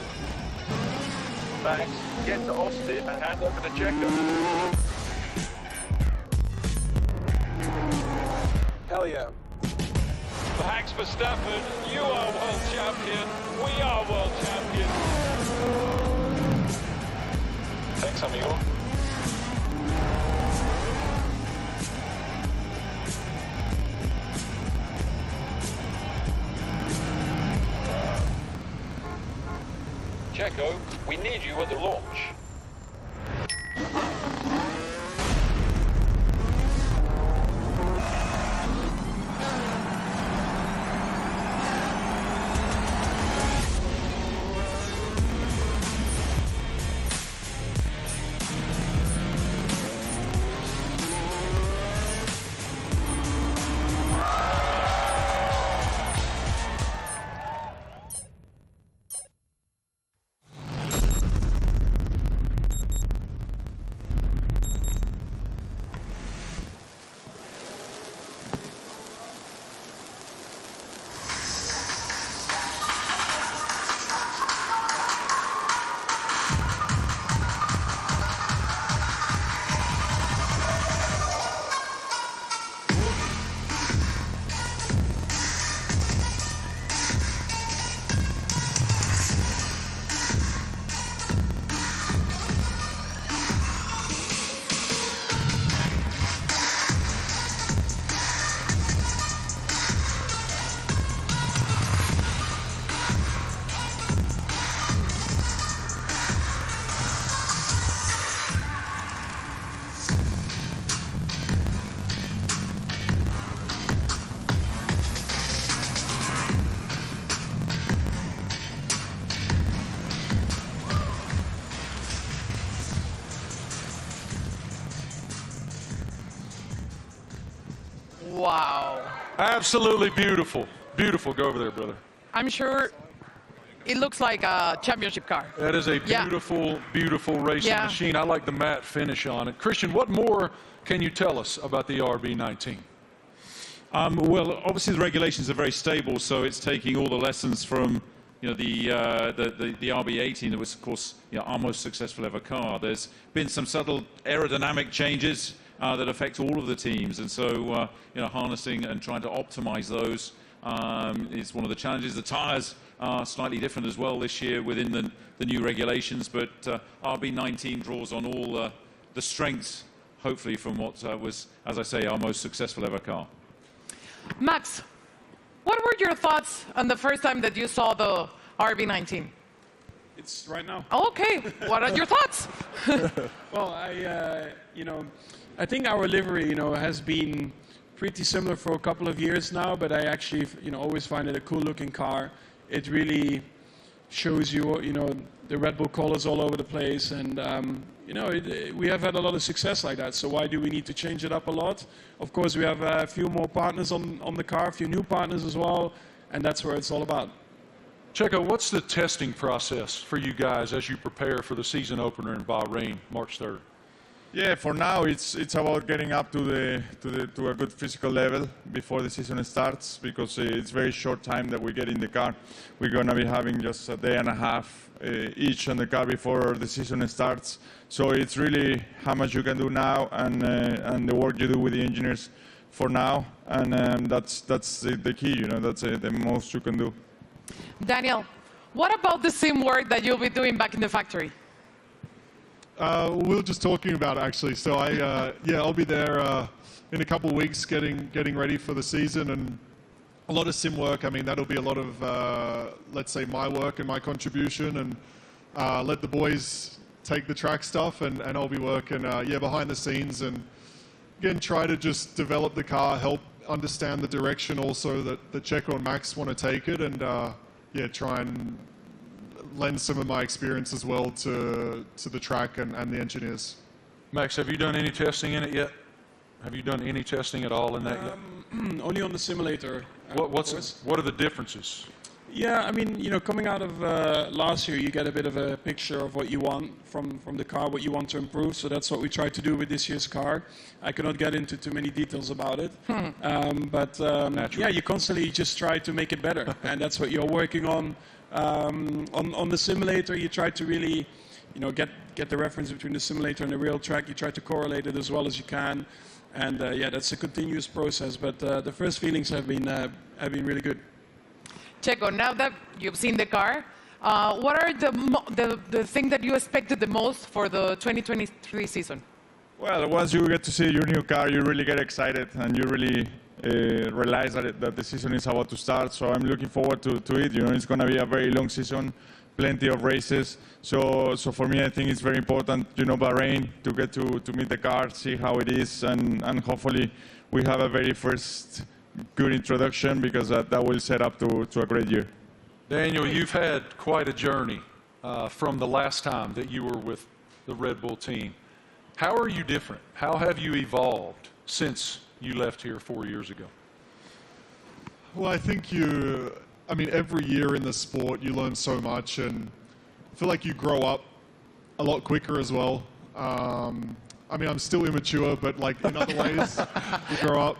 Thanks. Get to Austin and hand over to Checo. Hell yeah. Max Verstappen, you are world champion. We are world champion. Thanks, amigo. Checo, we need you at the launch. Wow. Absolutely beautiful. Beautiful. Go over there, brother. I'm sure it looks like a championship car. That is a beautiful, beautiful racing machine. I like the matte finish on it. Christian, what more can you tell us about the RB19? Well, obviously the regulations are very stable, so it's taking all the lessons from the RB18 that was, of course, our most successful ever car. There's been some subtle aerodynamic changes that affect all of the teams, and so harnessing and trying to optimize those is one of the challenges. The tires are slightly different as well this year within the new regulations, but RB19 draws on all the strengths, hopefully, from what was, as I say, our most successful ever car. Max, what were your thoughts on the first time that you saw the RB19? It's right now. Okay, what are your thoughts? Well, I think our livery, has been pretty similar for a couple of years now, but I actually, always find it a cool-looking car. It really shows you, the Red Bull colors all over the place, and we have had a lot of success like that. So why do we need to change it up a lot? Of course, we have a few more partners on the car, a few new partners as well, and that's where it's all about. Checo, what's the testing process for you guys as you prepare for the season opener in Bahrain, March 3rd? Yeah, for now it's about getting up to a good physical level before the season starts, because it's very short time that we get in the car. We're gonna be having just a day and a half each on the car before the season starts. So it's really how much you can do now and the work you do with the engineers for now, and that's the key. That's the most you can do. Daniel, what about the sim work that you'll be doing back in the factory? We were just talking about it, actually. So I'll be there in a couple of weeks getting ready for the season, and a lot of sim work. I mean, that'll be a lot of, let's say, my work and my contribution, and let the boys take the track stuff, and I'll be working, behind the scenes, and again, try to just develop the car, help understand the direction also that Checo and Max want to take it, and try and lend some of my experience as well to the track and the engineers. Max, have you done any testing in it yet? Have you done any testing at all in that yet? Only on the simulator. What are the differences? Yeah, I mean, coming out of last year, you get a bit of a picture of what you want from the car, what you want to improve. So that's what we tried to do with this year's car. I cannot get into too many details about it. You constantly just try to make it better. And that's what you're working on. On the simulator, you try to really, get the reference between the simulator and the real track. You try to correlate it as well as you can. And that's a continuous process. But the first feelings have been really good. Checo, now that you've seen the car, what are the thing that you expected the most for the 2023 season? Well, once you get to see your new car, you really get excited, and you really realize that the season is about to start. So I'm looking forward to it. It's going to be a very long season, plenty of races. So for me, I think it's very important, Bahrain, to get to meet the car, see how it is, and hopefully we have a very first good introduction, because that will set up to a great year. Daniel, you've had quite a journey from the last time that you were with the Red Bull team. How are you different? How have you evolved since you left here 4 years ago? Well, I think every year in the sport you learn so much, and I feel like you grow up a lot quicker as well. I'm still immature, but in other ways you grow up.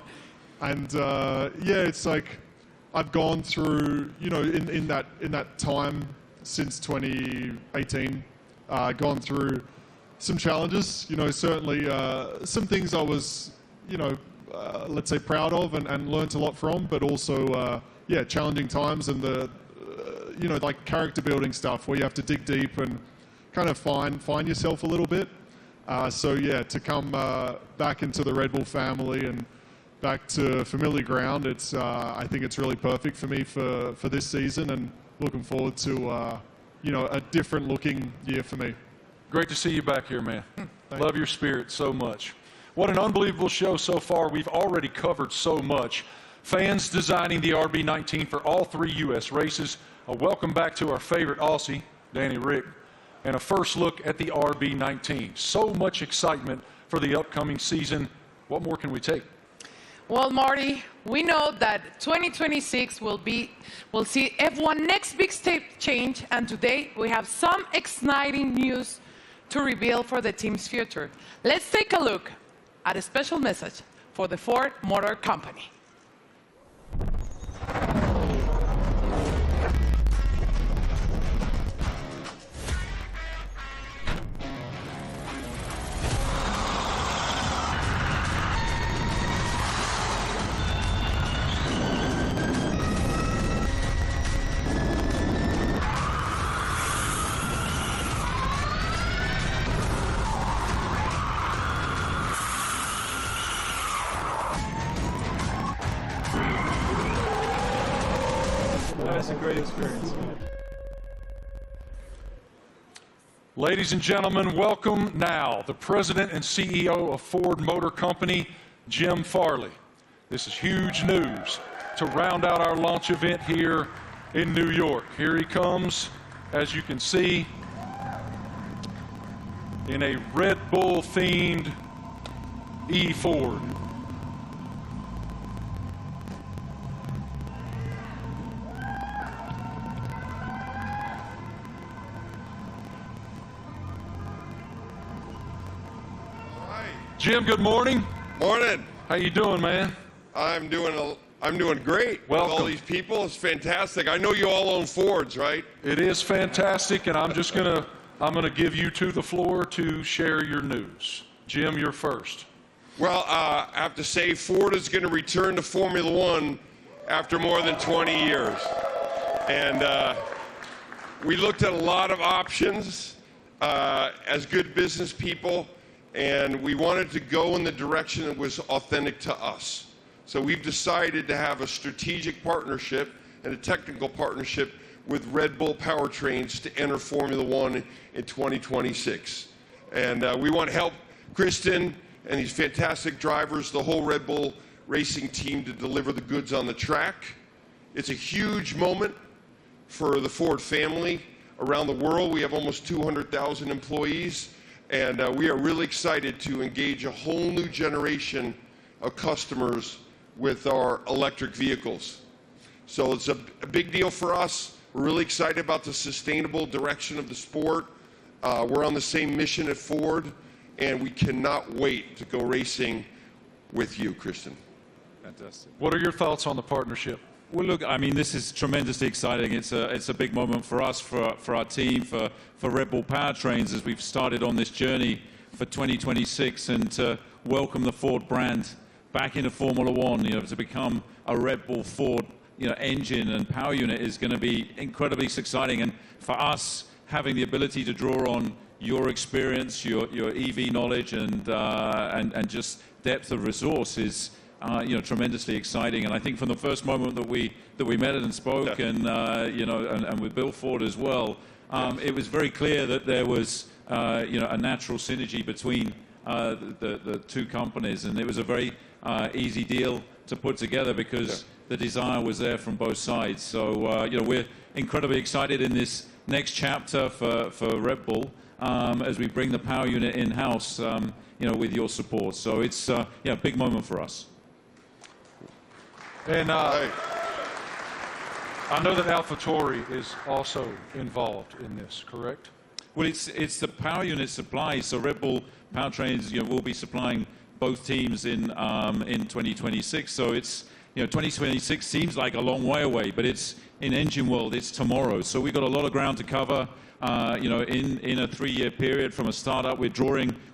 And it's like I've gone through, in that time since 2018, gone through some challenges. Certainly some things I was, let's say, proud of and learnt a lot from, but also challenging times, and the like character building stuff where you have to dig deep and kind of find yourself a little bit. To come back into the Red Bull family and back to familiar ground, I think it's really perfect for me for this season, and looking forward to a different looking year for me. Great to see you back here, man. Love your spirit so much. What an unbelievable show so far. We've already covered so much. Fans designing the RB19 for all 3 U.S. races. A welcome back to our favorite Aussie, Danny Rick, and a first look at the RB19. So much excitement for the upcoming season. What more can we take? Well, Marty, we know that 2026 will see F1 next big step change, and today we have some exciting news to reveal for the team's future. Let's take a look at a special message for the Ford Motor Company. That's a great experience. Ladies and gentlemen, welcome now the President and CEO of Ford Motor Company, Jim Farley. This is huge news to round out our launch event here in New York. Here he comes, as you can see, in a Red Bull-themed E-Ford. Jim, good morning. Morning. How you doing, man? I'm doing great. Welcome. With all these people, it's fantastic. I know you all own Fords, right? It is fantastic, and I'm gonna give you the floor to share your news. Jim, you're first. Well, I have to say Ford is going to return to Formula One after more than 20 years. And we looked at a lot of options as good business people, and we wanted to go in the direction that was authentic to us. So we've decided to have a strategic partnership and a technical partnership with Red Bull Powertrains to enter Formula One in 2026. And we want to help Kristen and these fantastic drivers, the whole Red Bull racing team, to deliver the goods on the track. It's a huge moment for the Ford family around the world. We have almost 200,000 employees, and we are really excited to engage a whole new generation of customers with our electric vehicles. So it's a big deal for us. We're really excited about the sustainable direction of the sport. We're on the same mission at Ford, and we cannot wait to go racing with you, Kristen. Fantastic. What are your thoughts on the partnership? Well, look, I mean, this is tremendously exciting. It's a big moment for us, for our team, for Red Bull Powertrains as we've started on this journey for 2026 and to welcome the Ford brand back into Formula One. You know, to become a Red Bull Ford, engine and power unit is going to be incredibly exciting. And for us, having the ability to draw on your experience, your EV knowledge, and just depth of resource is tremendously exciting. And I think from the first moment that we met and spoke, and with Bill Ford as well, it was very clear that there was a natural synergy between the two companies, and it was a very easy deal to put together because the desire was there from both sides. So we're incredibly excited in this next chapter for Red Bull as we bring the power unit in-house, with your support. So it's a big moment for us. And I know that AlphaTauri is also involved in this, correct? Well, it's the power unit supply. So Red Bull Powertrains, will be supplying both teams in 2026. So it's 2026 seems like a long way away, but it's in engine world. It's tomorrow. So we've got a lot of ground to cover. In a 3-year period from a startup, we've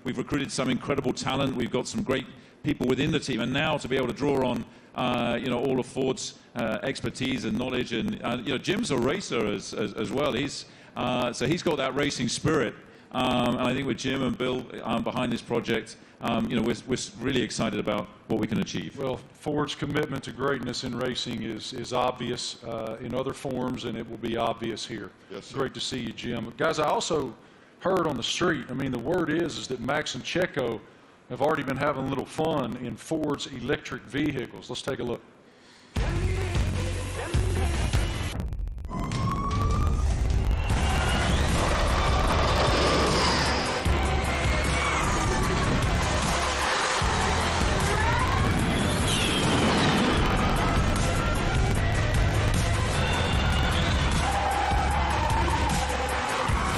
recruited some incredible talent. We've got some great people within the team, and now to be able to draw on all of Ford's expertise and knowledge, and Jim's a racer as well. He's got that racing spirit, and I think with Jim and Bill behind this project, we're really excited about what we can achieve. Well, Ford's commitment to greatness in racing is obvious in other forms, and it will be obvious here. Yes, sir. Great to see you, Jim. Guys, I also heard on the street, the word is that Max and Checo have already been having a little fun in Ford's electric vehicles. Let's take a look.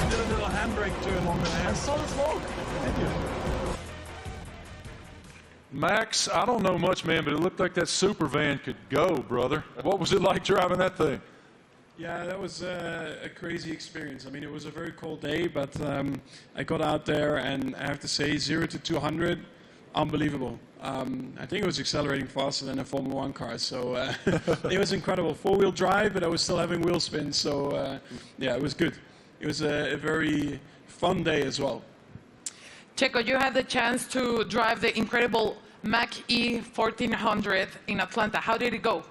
Did a little handbrake to him on the air. I saw the smoke. Thank you. Max, I don't know much, man, but it looked like that super van could go, brother. What was it like driving that thing? Yeah, that was a crazy experience. It was a very cold day, but I got out there, and I have to say, 0 to 200, unbelievable. I think it was accelerating faster than a Formula One car, so it was incredible. 4-wheel drive, but I was still having wheel spin, so it was good. It was a very fun day as well. Checo, you had the chance to drive the incredible Mach-E 1400 in Atlanta. How did it go?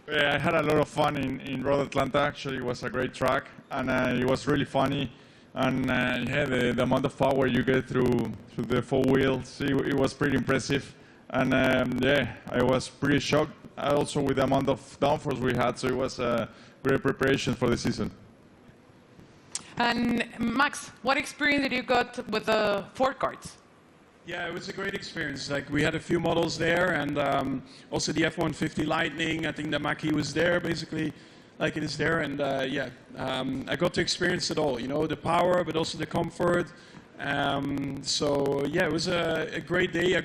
Yeah, I had a lot of fun in Road Atlanta. Actually, it was a great track, and it was really funny. And yeah, the amount of power you get through the four wheels, it was pretty impressive. And yeah, I was pretty shocked also with the amount of downforce we had, so it was a great preparation for the season. And Max, what experience did you got with the Ford carts? Yeah, it was a great experience. Like, we had a few models there, and also the F-150 Lightning. I think the Mach-E was there, basically, like it is there. And yeah, I got to experience it all. You know, the power, but also the comfort. So yeah, it was a great day.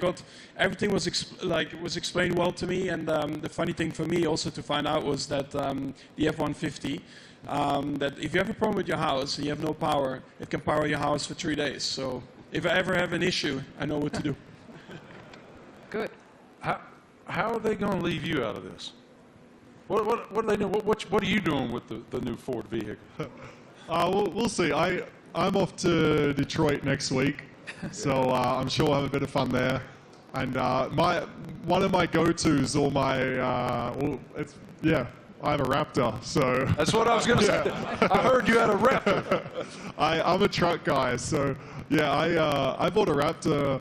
Everything was explained well to me. And the funny thing for me also to find out was that the F-150. That if you have a problem with your house and you have no power, it can power your house for 3 days. So if I ever have an issue, I know what to do. Good. How are they going to leave you out of this? What are they doing? What are you doing with the new Ford vehicle? We'll see. I'm off to Detroit next week, so I'm sure I'll have a bit of fun there. And one of my go-tos, or my I have a Raptor, so... That's what I was going to say. I heard you had a Raptor. I'm a truck guy, so yeah, I bought a Raptor,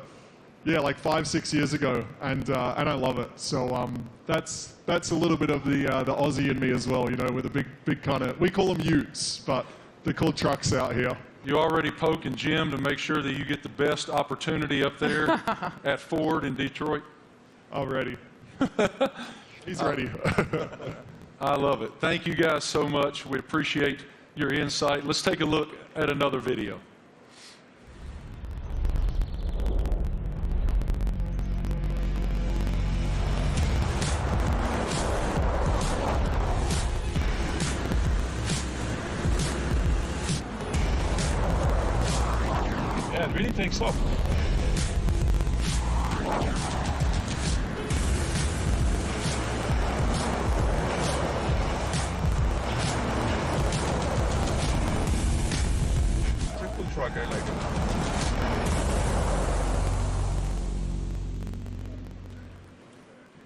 like 5-6 years ago, and I love it. So that's a little bit of the Aussie in me as well, you know, with a big kind of, we call them utes, but they're called trucks out here. You already poking Jim to make sure that you get the best opportunity up there at Ford in Detroit? I'm ready. He's ready. I love it. Thank you guys so much. We appreciate your insight. Let's take a look at another video. Yeah, it really takes off. Truck, I like it.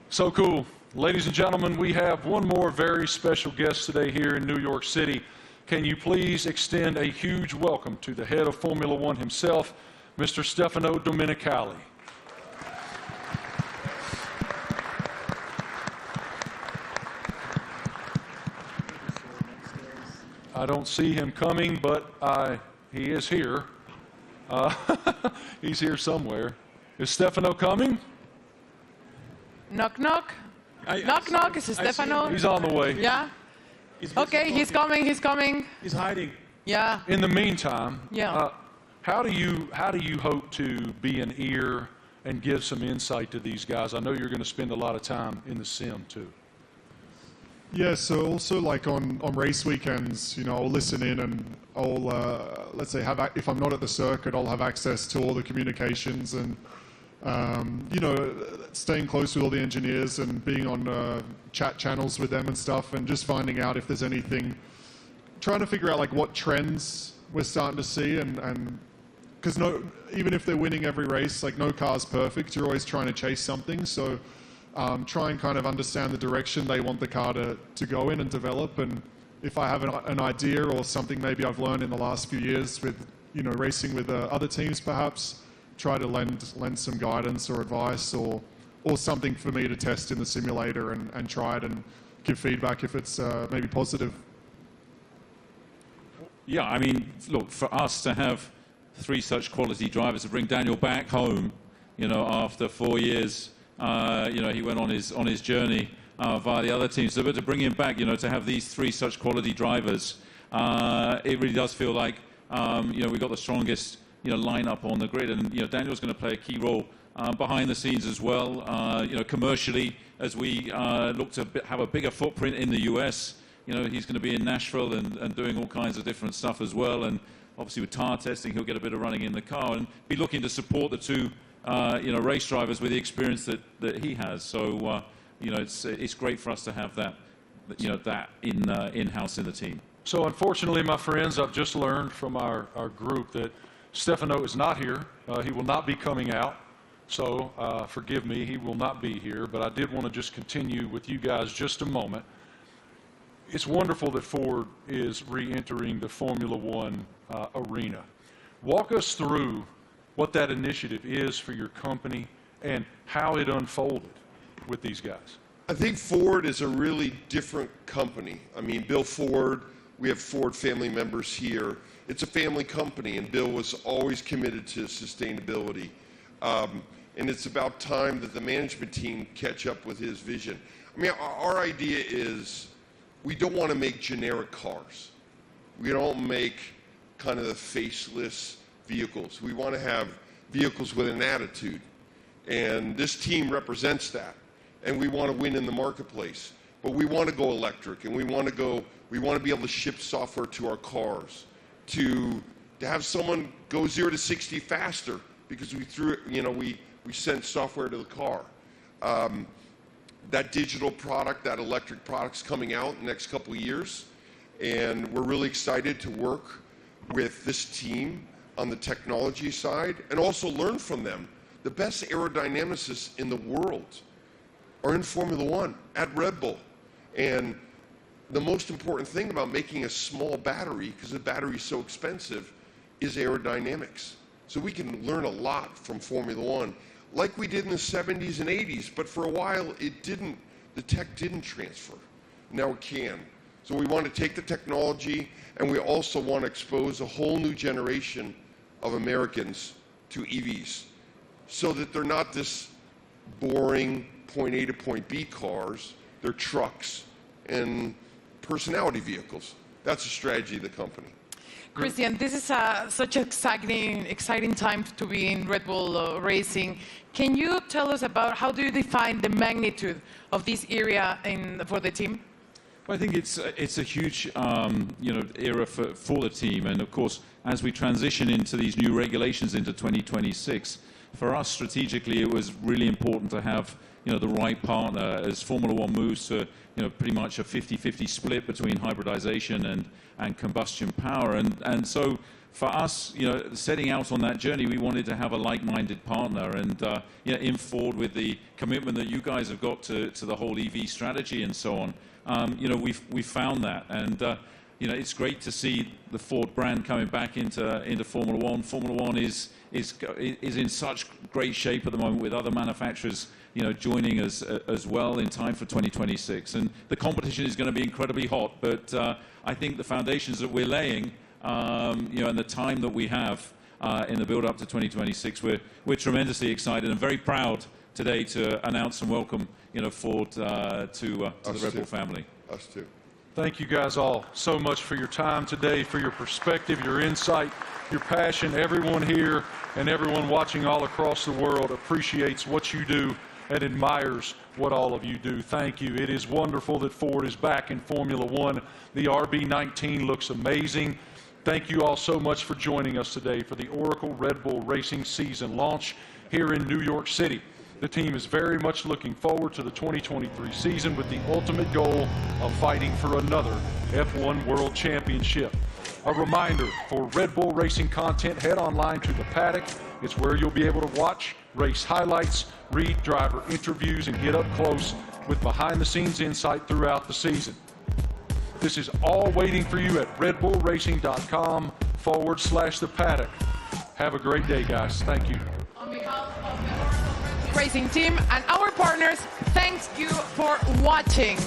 So cool. Ladies and gentlemen, we have one more very special guest today here in New York City. Can you please extend a huge welcome to the head of Formula One himself, Mr. Stefano Domenicali. I don't see him coming, but he is here. He's here somewhere. Is Stefano coming? Knock, knock. Knock, knock. Is it Stefano? He's on the way. Yeah? Okay, he's coming. He's coming. He's hiding. Yeah. In the meantime, yeah. How do you hope to be an ear and give some insight to these guys? I know you're going to spend a lot of time in the sim too. Yeah, so also like on race weekends, you know, I'll listen in and I'll, let's say, if I'm not at the circuit, I'll have access to all the communications and, you know, staying close with all the engineers and being on chat channels with them and stuff and just finding out if there's anything, trying to figure out like what trends we're starting to see and because even if they're winning every race, like no car's perfect, you're always trying to chase something, so try and kind of understand the direction they want the car to go in and develop. And if I have an idea or something maybe I've learned in the last few years with, you know, racing with other teams perhaps, try to lend some guidance or advice or something for me to test in the simulator and try it and give feedback if it's maybe positive. Yeah, I mean, look, for us to have 3 such quality drivers, to bring Daniel back home, you know, after 4 years, you know, he went on his journey via the other teams. So, but to bring him back, you know, to have these 3 such quality drivers, it really does feel like, you know, we've got the strongest, you know, lineup on the grid. And, you know, Daniel's going to play a key role behind the scenes as well, you know, commercially, as we look to have a bigger footprint in the US. You know, he's going to be in Nashville and doing all kinds of different stuff as well. And obviously with tire testing, he'll get a bit of running in the car and be looking to support the 2 you know, race drivers with the experience that he has. So, you know, it's great for us to have that, you know, that in-house in the team. So unfortunately, my friends, I've just learned from our group that Stefano is not here. He will not be coming out. So forgive me, he will not be here. But I did want to just continue with you guys just a moment. it's wonderful that Ford is re-entering the Formula One arena. Walk us through what that initiative is for your company and how it unfolded with these guys. I think Ford is a really different company. I mean, Bill Ford, we have Ford family members here. It's a family company, and Bill was always committed to sustainability. And it's about time that the management team catch up with his vision. I mean, our idea is we don't want to make generic cars. We don't make kind of the faceless vehicles. We want to have vehicles with an attitude. And this team represents that. And we want to win in the marketplace. But we want to go electric, and we want to be able to ship software to our cars, to have someone go 0 to 60 faster because we sent software to the car. That digital product, that electric product's coming out in the next couple of years, and we're really excited to work with this team on the technology side and also learn from them. The best aerodynamicists in the world are in Formula One at Red Bull. And the most important thing about making a small battery, because the battery is so expensive, is aerodynamics. So we can learn a lot from Formula One, like we did in the 70s and 80s, but for a while the tech didn't transfer. Now it can. So we want to take the technology, and we also want to expose a whole new generation of Americans to EVs, so that they're not this boring point A to point B cars, they're trucks and personality vehicles. That's the strategy of the company. Christian, this is such an exciting time to be in Red Bull Racing. Can you tell us about how do you define the magnitude of this area for the team? Well, I think it's a huge era for the team, and of course, as we transition into these new regulations into 2026, for us strategically, it was really important to have the right partner as Formula One moves to pretty much a 50-50 split between hybridization and combustion power, and so for us, setting out on that journey, we wanted to have a like-minded partner, and in Ford with the commitment that you guys have got to the whole EV strategy and so on. We've found that, and it's great to see the Ford brand coming back into Formula One. Formula One is in such great shape at the moment with other manufacturers, joining us as well in time for 2026. And the competition is going to be incredibly hot, but I think the foundations that we're laying, and the time that we have in the build-up to 2026, we're tremendously excited and very proud today to announce and welcome, Ford to the Red Bull family. Us too. Thank you guys all so much for your time today, for your perspective, your insight, your passion. Everyone here and everyone watching all across the world appreciates what you do and admires what all of you do. Thank you. It is wonderful that Ford is back in Formula One. The RB19 looks amazing. Thank you all so much for joining us today for the Oracle Red Bull Racing season launch here in New York City. The team is very much looking forward to the 2023 season with the ultimate goal of fighting for another F1 World Championship. A reminder, for Red Bull Racing content, head online to the Paddock. It's where you'll be able to watch race highlights, read driver interviews, and get up close with behind-the-scenes insight throughout the season. This is all waiting for you at redbullracing.com/the Paddock. Have a great day, guys. Thank you. On behalf of the Racing team and our partners, thank you for watching.